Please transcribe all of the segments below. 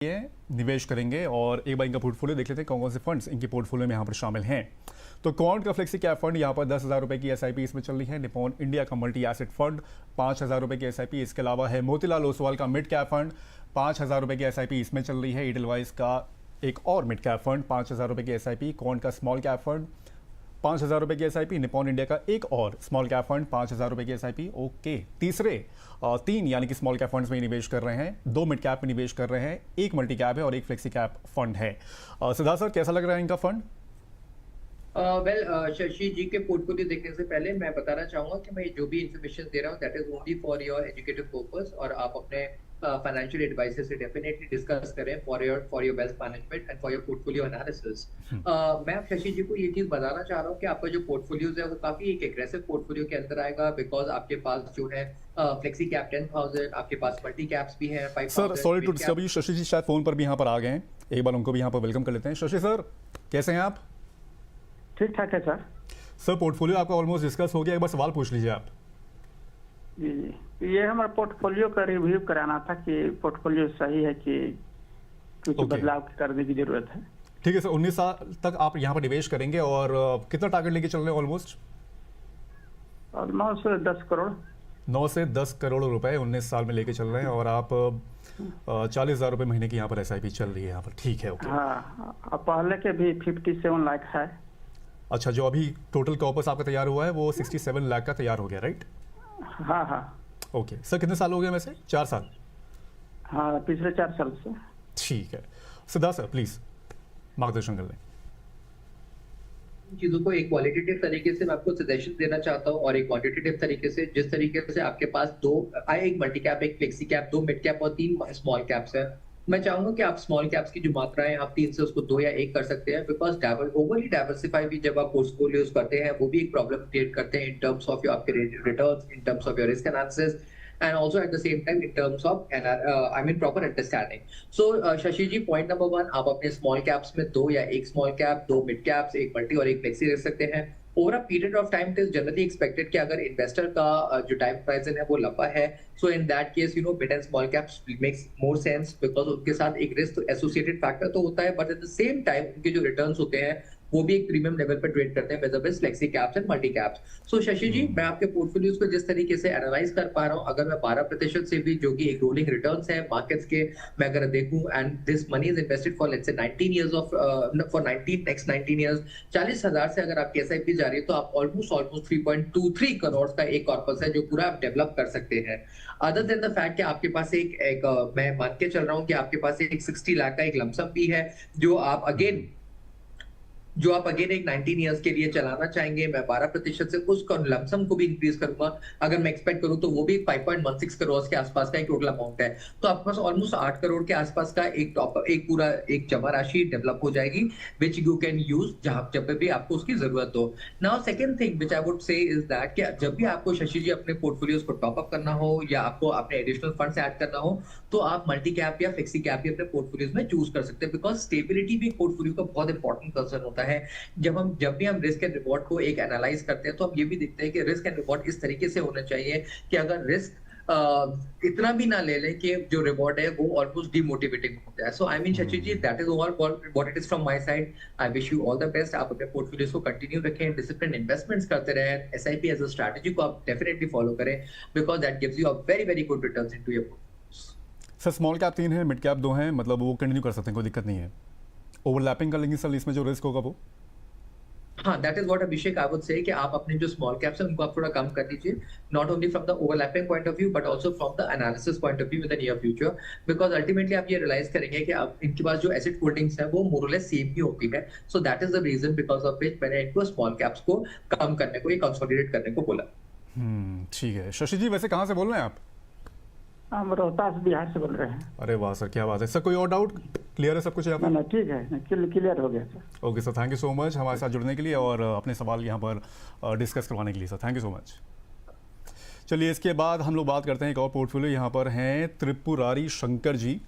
ये निवेश करेंगे और एक बार इनका पोर्टफोलियो देख लेते हैं कौन कौन से फंड्स इनके पोर्टफोलियो में यहाँ पर शामिल हैं। तो क्वांट का फ्लेक्सी कैप फंड यहाँ पर 10,000 रुपये की एसआईपी इसमें चल रही है। निपॉन इंडिया का मल्टी एसेट फंड 5,000 रुपये की एसआईपी। इसके अलावा है मोतीलाल ओसवाल का मिड कैप फंड 5,000 रुपये की एसआईपी इसमें चल रही है। ईडलवाइज का एक और मिड कैप फंड 5,000 रुपये की एसआईपी। क्वांट का स्मॉल कैप फंड 5,000 रुपये की एसआईपी। निपॉन इंडिया का एक और स्मॉल कैप फंड 5,000 रुपये की एसआईपी। ओके, तीसरे तीन यानी कि स्मॉल कैप फंड्स में निवेश कर रहे हैं, 2 मिड कैप में निवेश कर रहे हैं, एक मल्टी कैप है और एक फ्लेक्सी कैप फंड है। सिद्धार्थ सर, कैसा लग रहा है इनका फंड? शशि जी के पोर्टफोलियो देखने से पहले मैं बताना चाहूंगा कि मैं जो भी इंफॉर्मेशन दे रहा हूँ that is only for your educative purpose, और आप अपने फाइनेंशियल एडवाइजर से डेफिनेटली डिस्कस करें for your wealth management and for your portfolio analysis. मैं अब शशि जी को ये चीज बताना चाह रहा हूँ कि आपका जो पोर्टफोलियोज है वो काफी एक एग्रेसिव पोर्टफोलियो के अंदर आएगा, बिकॉज आपके पास जो है फ्लेक्सी कैप 10,000, आपके पास मल्टी कैप्स भी हैं 5,000। Sir sorry to disturb you, Shashi ji शायद फोन पर भी यहाँ पर आ गए हैं, एक बार उनको भी यहाँ पर वेलकम कर लेते हैं। शशि सर, कैसे हैं आप? ठीक ठाक है सर। सर, पोर्टफोलियो आपका ऑलमोस्ट डिस्कस हो गया, एक बार सवाल पूछ लीजिए आप। जी जी, ये हमारा पोर्टफोलियो का रिव्यू कराना था कि पोर्टफोलियो सही है कि कुछ बदलाव करने की जरूरत है। ठीक है सर, 19 साल तक आप यहाँ पर निवेश करेंगे और कितना टारगेट लेके चल रहे हैं? ऑलमोस्ट 10 करोड़ 9 से 10 करोड़ रुपए 19 साल में लेके चल रहे हैं और आप 40,000 रुपए महीने की यहाँ पर एसआईपी चल रही है यहाँ पर। ठीक है, ओके। हाँ, पहले के भी 57 लाख है। अच्छा, जो अभी टोटल कॉर्पस आपका तैयार हुआ है वो 67 लाख का तैयार हो गया, राइट? हाँ हाँ। ओके सर, कितने साल हो गए वैसे? 4 साल? हाँ, पिछले 4 साल से। ठीक है। सिद्धार्थ सर, प्लीज मार्गदर्शन कर लें। चीजों को एक क्वालिटेटिव तरीके से मैं आपको सजेशन देना चाहता हूँ और एक क्वांटिटेटिव तरीके से, जिस तरीके से आपके पास एक मल्टी कैप, एक फ्लेक्सी कैप, 2 मिड कैप और 3 स्मॉल कैप्स है। मैं चाहूंगा कि आप स्मॉल कैप्स की जो मात्रा है आप 3 से उसको 2 या 1 कर सकते हैं, बिकॉज ओवरली डाइवर्सिफाई भी जब आप पोर्टफोलियोज करते हैं वो भी एक प्रॉब्लम क्रिएट करते हैं इन टर्म्स ऑफ योर आपके returns, in terms of your risk analysis, and also at the same time in terms of proper understanding. So Shashi ji, point number 1, आप अपने स्मॉल कैप्स में 2 या 1 small cap, 2 mid caps, 1 multi और 1 flexi रख सकते हैं। Over a period of time it is generally expected कि अगर इन्वेस्टर का जो टाइम होराइजन है वो लंबा है, so in that case mid and small caps makes more sense, because उनके साथ एक रिस्क एसोसिएटेड फैक्टर तो होता है, but at the same time उनके जो रिटर्न्स होते हैं वो भी एक प्रीमियम लेवल पर ट्रेड करते हैं with flexi caps and multi caps. So Shashi ji, मैं आपके पोर्टफोलियोज को जिस तरीके से एनालाइज कर पा रहा हूं, अगर मैं 12% से भी, जो कि एक रोलिंग रिटर्न्स है मार्केट्स के, मैं अगर देखूं and this money is invested for let's say 19 years of for 19 next 19 years, 40,000 से अगर आपकी एसआईपी जा रही है तो आप ऑलमोस्ट 3.23 करोड़ का एक कॉर्पस है जो पूरा आप डेवलप कर सकते हैं। अदर देन द फैक्ट कि आपके पास एक मैं मान के चल रहा हूं कि आपके पास एक 60 लाख का एक लमसम भी है जो आप अगेन एक 19 इयर्स के लिए चलाना चाहेंगे। मैं 12% से उस लमसम को भी इंक्रीज करूंगा। अगर मैं एक्सपेक्ट करूं तो वो भी 5.16 करोड़ के आसपास का एक टोटल अमाउंट है, तो आपके पास ऑलमोस्ट 8 करोड़ के आसपास का एक पूरा एक जमा राशि डेवलप हो जाएगी, विच यू कैन यूज जब भी आपको उसकी जरूरत हो। Now second thing which I would say is that कि जब भी आपको शशि जी अपने पोर्टफोलियोज को टॉप अप करना हो या आपको अपने एडिशनल फंड्स ऐड करना हो, तो आप मल्टी कैप या फ्लेक्सी कैप भी अपने पोर्टफोलियोज में चूज कर सकते हैं, बिकॉज स्टेबिलिटी भी पोर्टफोलियो का बहुत इंपॉर्टेंट कंसर्न होता है। जब भी हम रिस्क एंड रिवॉर्ड को एक एनालाइज करते हैं तो हम ये भी देखते हैं कि रिस्क एंड रिवॉर्ड इस तरीके से होना चाहिए कि अगर रिस्क इतना भी ना ले लें कि जो रिवॉर्ड है वो ऑलमोस्ट डिमोटिवेटिंग हो जाए। So I mean Shashi ji, that is all what it is from my side. I wish you all the best. आप अपने पोर्टफोलियोज को कंटिन्यू रखें, डिसिप्लिन इन्वेस्टमेंट्स करते रहें, एसआईपी एज अ स्ट्रेटजी को आप डेफिनेटली फॉलो करें, because that gives you a very very good returns into your portfolios. Sir, small cap 3 है, मिड कैप 2 है, मतलब वो कंटिन्यू कर सकते हैं, कोई दिक्कत नहीं है। ओवरलैपिंग कर लेंगे सर इसमें जो रिस्क होगा वो? हाँ, that is what Abhishek I would say कि आप अपने जो स्मॉल कैप्स हैं उनको आप थोड़ा कम कर दीजिए, not only from the overlapping point of view but also from the analysis point of view in the near future, because ultimately आप ये रियलाइज करेंगे कि आप इनके पास जो एसेट होल्डिंग्स है वो मोर और लेस सेम ही होती है। So that is the reason because of which मैंने इनको स्मॉल कैप्स को कम करने को, ये कंसोलिडेट करने को बोला। ठीक है। शशि जी, वैसे कहाँ से बोल रहे हैं आप? हम रोहतास बिहार से बोल रहे हैं। अरे वाह सर, क्या बात है सर। कोई और डाउट? क्लियर है सब कुछ यहाँ पर? ना ठीक है, क्लियर हो गया sir. Okay sir, thank you so much हमारे साथ जुड़ने के लिए और अपने सवाल यहाँ पर डिस्कस करवाने के लिए sir, thank you so much. चलिए, इसके बाद हम लोग बात करते हैं एक और पोर्टफोलियो। यहाँ पर हैं त्रिपुरारी शंकर जी,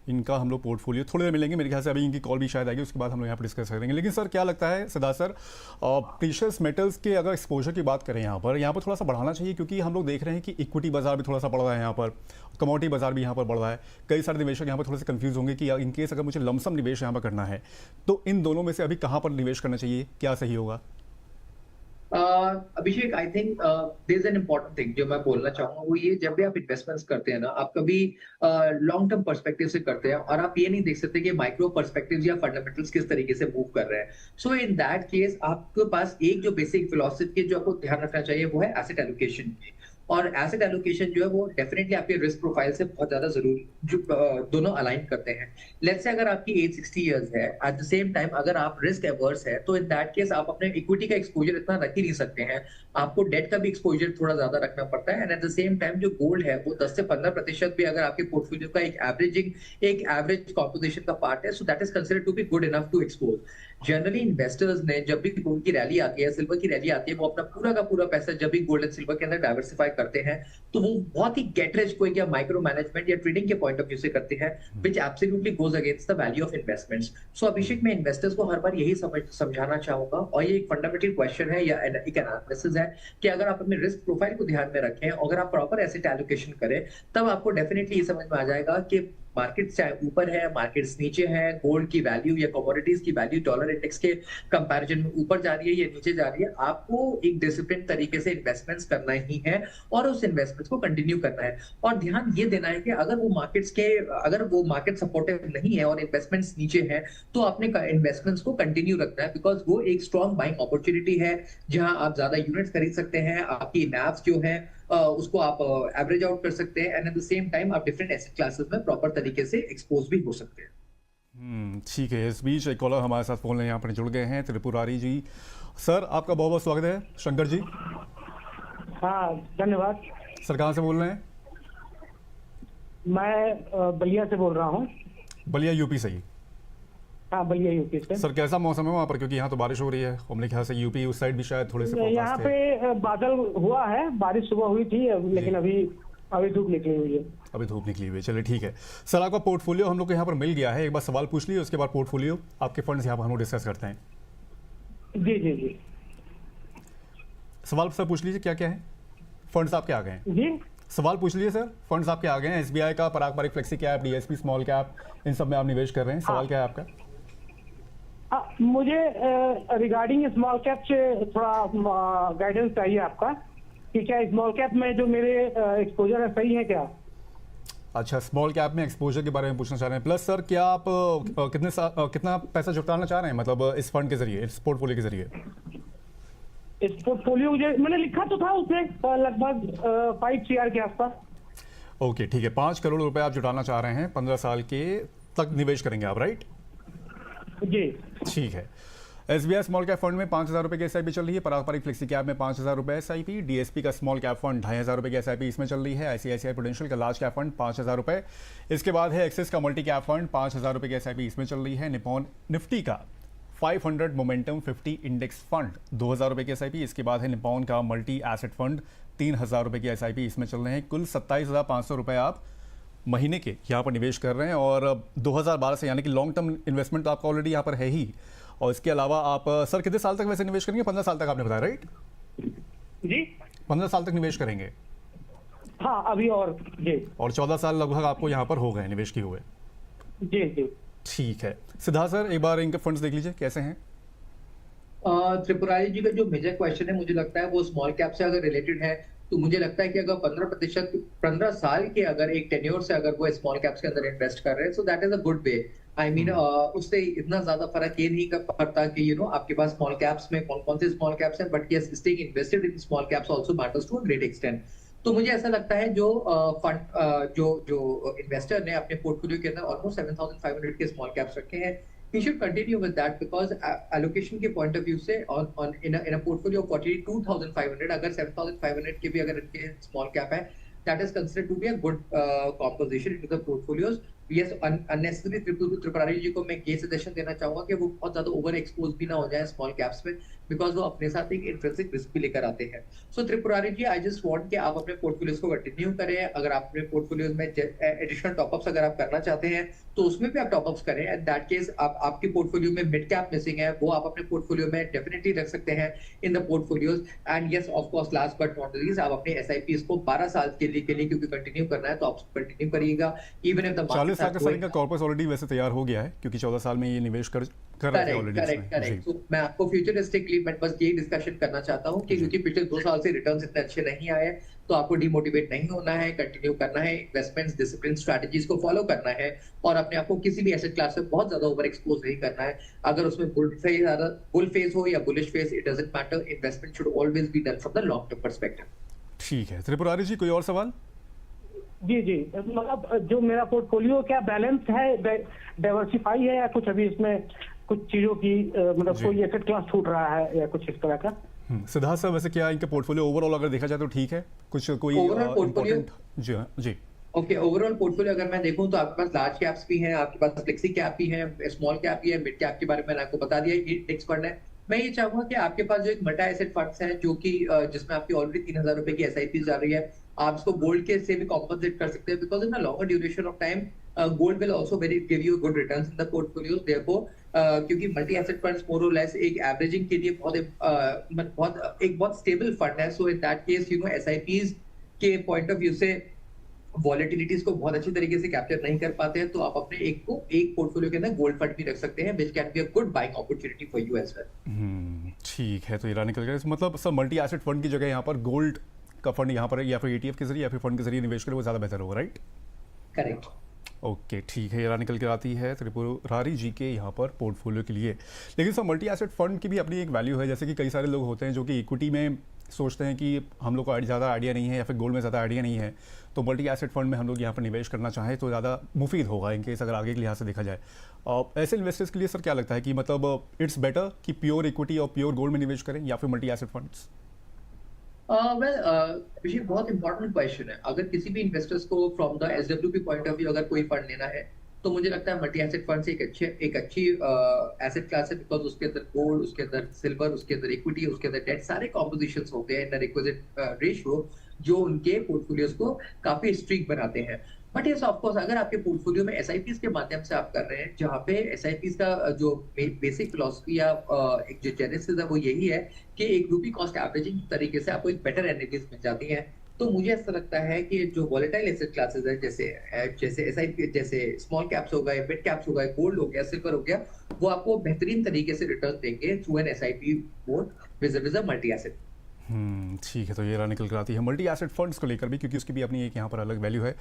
इनका हम लोग पोर्टफोलियो थोड़ी देर मिलेंगे, मेरे ख्याल से अभी इनकी कॉल भी शायद आएगी, उसके बाद हम लोग यहाँ पर डिस्कस करेंगे। लेकिन सर क्या लगता है सिद्धार्थ सर, प्रीशियस मेटल्स के अगर एक्सपोजर की बात करें यहाँ पर थोड़ा सा बढ़ाना चाहिए, क्योंकि हम लोग देख रहे हैं कि इक्विटी बाजार भी थोड़ा सा बढ़ रहा है यहाँ पर, कमोडिटी बाजार भी यहाँ पर बढ़ रहा है। कई सारे निवेशक यहाँ पर थोड़े से कंफ्यूज होंगे कि इनकेस अगर मुझे लमसम निवेश यहाँ पर करना है तो इन दोनों में से अभी कहाँ पर निवेश करना चाहिए, क्या सही होगा? Abhishek, I think there is an important thing जो मैं बोलना चाहूंगा, वो ये, जब भी आप इन्वेस्टमेंट्स करते हैं ना, आप कभी लॉन्ग टर्म पर्सपेक्टिव से करते हैं और आप ये नहीं देख सकते कि माइक्रो पर्सपेक्टिव्स या फंडामेंटल्स किस तरीके से मूव कर रहे हैं। सो इन दैट केस आपके पास एक जो बेसिक फिलॉसफी जो आपको ध्यान रखना चाहिए वो है एसेट एलोकेशन। और एसेट एलोकेशन जो है वो डेफिनेटली आपके रिस्क प्रोफाइल से बहुत ज्यादा जरूरी, जो दोनों अलाइन करते हैं। लेट्स से अगर आपकी एज 60 इयर्स है, एट द सेम टाइम अगर आप रिस्क एवर्स है, तो इन दैट केस आप अपने इक्विटी का एक्सपोजर इतना रख ही नहीं सकते हैं, आपको डेट का भी एक्सपोजर थोड़ा ज्यादा रखना पड़ता है। And eight the same time जो गोल्ड है वो 10 से 15% भी अगर आपके पोर्टफोलियो का एक एवरेज कॉम्पोजिशन का पार्ट है, so that is considered to be good enough to expose. Generally investors ने जब भी गोल्ड की रैली आती है, सिल्वर की रैली आती है, वो अपना पूरा का पूरा पैसा जब भी गोल्ड एंड सिल्वर के अंदर डाइवर्सिफाई करते हैं, तो वो बहुत ही गेट रिच क्विक या माइक्रो मैनेजमेंट या ट्रेडिंग के पॉइंट ऑफ व्यू से करते हैं, which absolutely goes against the value of investments. So Abhishek, मैं इन्वेस्टर्स को हर बार यही समझाना चाहूंगा, और ये एक फंडामेंटल क्वेश्चन है या एक एनालिसिस है, कि अगर आप अपने रिस्क प्रोफाइल को ध्यान में रखें, अगर आप प्रॉपर एसेट एलोकेशन करें, तब आपको डेफिनेटली ये समझ में आ जाएगा कि मार्केट चाहे ऊपर है, मार्केट्स नीचे है, गोल्ड की वैल्यू या कमोडिटीज की वैल्यू डॉलर इंडेक्स के कंपैरिजन में ऊपर जा रही है या नीचे जा रही है, आपको एक डिसिप्लिन तरीके से इन्वेस्टमेंट्स करना ही है और उस इन्वेस्टमेंट्स को कंटिन्यू करना है। और ध्यान ये देना है कि अगर वो मार्केट सपोर्टिव नहीं है और इन्वेस्टमेंट्स नीचे है, तो आपने इन्वेस्टमेंट्स को कंटिन्यू रखना है, बिकॉज वो एक स्ट्रॉन्ग बाइंग अपॉर्चुनिटी है जहां आप ज्यादा यूनिट्स खरीद सकते हैं, आपकी नैव्स जो है उसको आप एवरेज आउट कर सकते हैं, and eight the same time आप डिफरेंट एसेट क्लासेस में प्रॉपर तरीके से एक्सपोज भी हो सकते हैं। ठीक है। इस बीच एक कॉलर हमारे साथ फोन में यहाँ पर जुड़ गए हैं, त्रिपुरारी जी। सर आपका बहुत बहुत स्वागत है। शंकर जी। हाँ, धन्यवाद। सर कहाँ से बोल रहे हैं? मैं बलिया से बोल रहा हूँ। बलिया यूपी से ही? हाँ, बलिया यूपी से। सर कैसा मौसम है वहाँ पर, क्योंकि यहाँ तो बारिश हो रही है, और मेरे ख्याल से यूपी उस साइड भी शायद थोड़े से यहाँ पे बादल हुआ है, बारिश सुबह हुई थी, लेकिन अभी धूप निकली हुई है। अभी धूप निकली हुई है, चलिए ठीक है। सर आपका पोर्टफोलियो हम लोग को यहाँ पर मिल गया है, एक बार सवाल पूछ लिए, उसके बाद पोर्टफोलियो आपके फंड्स यहाँ पर हम लोग डिस्कस करते हैं। जी जी जी, सवाल सर पूछ लीजिए, क्या क्या है फंड्स आपके आ गए हैं? जी सवाल पूछ लीजिए सर। फंड्स आपके आ गए हैं, एसबीआई का, Parag Parikh flexi cap, DSP small cap, इन सब में आप निवेश कर रहे हैं। सवाल क्या है आपका? मुझे रिगार्डिंग स्मॉल कैप से थोड़ा गाइडेंस चाहिए आपका, कि क्या स्मॉल कैप में जो मेरे एक्सपोजर है सही है क्या? अच्छा, स्मॉल कैप में एक्सपोजर के बारे में पूछना चाह रहे हैं। प्लस सर क्या आप कितना पैसा जुटाना चाह रहे हैं, मतलब इस फंड के जरिए, इस पोर्टफोलियो के जरिए? इस पोर्टफोलियो मैंने लिखा तो था उसमें लगभग 5 CR के आसपास। ओके ठीक है, 5 करोड़ रुपए आप जुटाना चाह रहे हैं, 15 साल के तक निवेश करेंगे आप, राइट? जी ठीक है। एसबीआई स्मॉल कैप फंड में 5,000 रुपए की एसआईपी चल रही है, पराग पारिक फ्लेक्सी कैप में 5,000 रुपए एसआईपी, डीएसपी का स्मॉल कैप फंड 2,500 रुपए की एसआईपी इसमें चल रही है, आईसीआईसीआई प्रूडेंशियल का लार्ज कैप फंड 5,000 रुपए, इसके बाद है एक्सिस का मल्टी कैप फंड 5,000 रुपए की एसआईपी इसमें चल रही है, निपॉन निफ्टी का 500 मोमेंटम 50 इंडेक्स फंड 2,000 रुपए की एसआईपी, इसके बाद है निपॉन का मल्टी एसेट फंड 3,000 रुपए की एसआईपी इसमें चल रहे हैं। कुल 27,500 रुपए आप महीने के यहाँ पर निवेश कर रहे हैं, और 2012 से, यानी कि लॉन्ग टर्म इन्वेस्टमेंट तो आपका ऑलरेडी यहाँ पर है ही, और इसके अलावा आप सर कितने साल तक वैसे निवेश करेंगे? 15 साल तक आपने बताया, राइट? जी, 15 साल तक निवेश करेंगे। हाँ, अभी और जी, और 14 साल लगभग आपको यहाँ पर हो गए निवेश किए हुए। जी जी ठीक है। सिद्धार्थ सर एक बार इनके फंड्स देख लीजिए कैसे हैं। त्रिपुरारी जी का जो मेजर क्वेश्चन है, मुझे लगता है वो स्मॉल कैप से अगर रिलेटेड है, तो मुझे लगता है कि अगर 15% साल के अगर एक टेन्योर से अगर वो स्मॉल कैप्स के अंदर इन्वेस्ट कर रहे हैं, सो that is a good way. I mean उससे इतना ज्यादा फर्क ये नहीं कर पड़ता कि आपके पास स्मॉल कैप्स में कौन कौन से स्मॉल कैप्स हैं, but yes, staying invested in small caps also matters to a great extent. तो मुझे ऐसा लगता है जो फंड जो इन्वेस्टर ने अपने पोर्टफोलियो के अंदर ऑलमोस्ट 7,500 के स्मॉल कैप्स रखे हैं, he should continue with that, because allocation के point of view से in a portfolio of 42,500 अगर 7,500 के भी अगर इनके small cap है, that is considered to be a good composition into the portfolios, yes unnecessary Tripurari ji को मैं ये सजेशन देना चाहूंगा कि वो बहुत ज्यादा ओवर एक्सपोज भी ना हो जाए स्मॉल कैप्स में, बिकॉज वो अपने साथ एक इंट्रिंसिक रिस्क भी लेकर आते हैं। सो त्रिपुरारी जी, आई जस्ट वांट कि आप अपने पोर्टफोलियोज को कंटिन्यू करें। अगर आप अपने पोर्टफोलियोज में एडिशनल टॉपअप्स अगर आप करना चाहते हैं तो उसमें भी आप टॉपअप्स करें। एट दैट केस आप आपके पोर्टफोलियो में मिड कैप मिसिंग है, वो आप अपने पोर्टफोलियो में डेफिनेटली रख सकते हैं in the portfolios. And yes of course, last but not least, आप अपने एसआईपीज को 12 साल के लिए क्योंकि कंटिन्यू करना है तो आप कंटिन्यू करिएगा इवन इफ द 40 लाख का सर इनका कॉर्पस ऑलरेडी वैसे तैयार हो गया है, क्योंकि 14 साल में ये निवेश कर रहे थे ऑलरेडी। करेक्ट। तो मैं आपको फ्यूचरिस्टिकली मैं बस यही डिस्कशन करना चाहता हूँ कि क्योंकि पिछले 2 साल से रिटर्न्स इतने अच्छे नहीं आए, तो आपको डिमोटिवेट नहीं होना है, कंटिन्यू करना है, इन्वेस्टमेंट्स डिसिप्लिन स्ट्रेटजीज को फॉलो करना है और अपने आप को किसी भी एसेट क्लास में बहुत ज्यादा ओवर एक्सपोज नहीं करना है। अगर उसमें बुल फेज हो या bullish phase, it doesn't matter, investment should always be done from the long term perspective. ठीक है त्रिपुरारी जी, कोई और सवाल? जी, मतलब जो मेरा पोर्टफोलियो क्या बैलेंस है, डाइवर्सिफाई है या कुछ अभी इसमें कुछ चीजों की मतलब कोई एसेट क्लास छूट रहा है या कुछ इस तरह का? सिद्धार्थ सर, वैसे क्या इनका पोर्टफोलियो ओवरऑल अगर देखा जाए तो ठीक है? कुछ कोई इम्पोर्टेंट? जी हाँ जी। ओके, ओवरऑल पोर्टफोलियो अगर मैं देखूं तो आपके पास लार्ज कैप्स भी हैं, आपके पास फ्लेक्सी कैप भी है, स्मॉल कैप भी है, मिड कैप के बारे में मैंने आपको बता दिया, ये इंडेक्स फंड है। मैं ये चाहूंगा कि आपके पास जो एक मल्टी एसेट फंड्स हैं जो कि जिसमें आपकी ऑलरेडी 3000 रुपए की एसआईपी जा रही है, आप इसको गोल्ड के से भी कॉम्पनसेट कर सकते हैं, because in a longer duration of time gold will also give you good returns in the portfolios. Therefore क्योंकि मल्टी एसेट फंड्स मोर और लेस एक एवरेजिंग के लिए बहुत स्टेबल फंड है। So in that case you know SIPs के point of view से volatilities को बहुत अच्छी तरीके से कैप्चर नहीं कर पाते हैं, तो आप अपने एक पोर्टफोलियो के अंदर गोल्ड फंड भी रख सकते हैं, which can be a good buying opportunity for you as well. ठीक है, तो ये निकल गया। मतलब सर मल्टी एसेट फंड की जगह यहाँ पर गोल्ड का फंड यहाँ पर या फिर ईटीएफ के जरिए या फिर फंड के जरिए निवेश करें, वो ज़्यादा बेहतर होगा, राइट? करेक्ट। ओके ठीक है, ये निकल कर आती है त्रिपुरारी जी के यहाँ पर पोर्टफोलियो के लिए। लेकिन सर मल्टी एसेट फंड की भी अपनी एक वैल्यू है, जैसे कि कई सारे लोग होते हैं जो कि इक्विटी में सोचते हैं कि हम लोग को ज़्यादा आइडिया नहीं है या फिर गोल्ड में ज़्यादा आइडिया नहीं है, तो मल्टी एसेट फंड में हम लोग यहाँ पर निवेश करना चाहें तो ज़्यादा मुफीद होगा इन केस अगर आगे के लिहाज से देखा जाए। ऐसे इन्वेस्टर्स के लिए सर क्या लगता है कि मतलब इट्स बेटर कि प्योर इक्विटी और प्योर गोल्ड में निवेश करें या फिर मल्टी एसेट फंड्स? अभिषेक, बहुत इंपॉर्टेंट क्वेश्चन है। अगर किसी भी इन्वेस्टर्स को from the SWP point of view अगर कोई फंड लेना है तो मुझे लगता है मल्टी एसेट फंड एक अच्छी एसेट क्लास है, बिकॉज उसके अंदर गोल्ड, उसके अंदर सिल्वर, उसके अंदर इक्विटी, उसके अंदर डेट, सारे कॉम्पोजिशंस होते हैं इन रिक्विजिट रेशियो जो उनके पोर्टफोलियोज को काफी स्ट्रिक्ट बनाते हैं। बट यस ऑफ कोर्स, अगर आपके पोर्टफोलियो में एसआईपीज के माध्यम से आप कर रहे हैं, जहाँ पे एसआईपीज का जो बेसिक फिलॉसफी या एक जो जेनेसिस है वो यही है कि एक रूपी कॉस्ट एवरेजिंग तरीके से आपको एक बेटर एनालिसिस मिल जाती है, तो मुझे ऐसा लगता है कि जो वॉलेटाइल एसेट क्लासेस है जैसे एसआईपी, जैसे स्मॉल कैप्स हो गए, मिड कैप्स हो गए, गोल्ड हो गया, सिल्वर हो गया, वो आपको बेहतरीन तरीके से रिटर्न देंगे through an SIP mode विज़ a multi asset. ठीक है, तो ये निकल कर आती है मल्टी एसेट फंड्स को लेकर भी, क्योंकि उसकी भी अपनी एक यहाँ पर अलग वैल्यू है।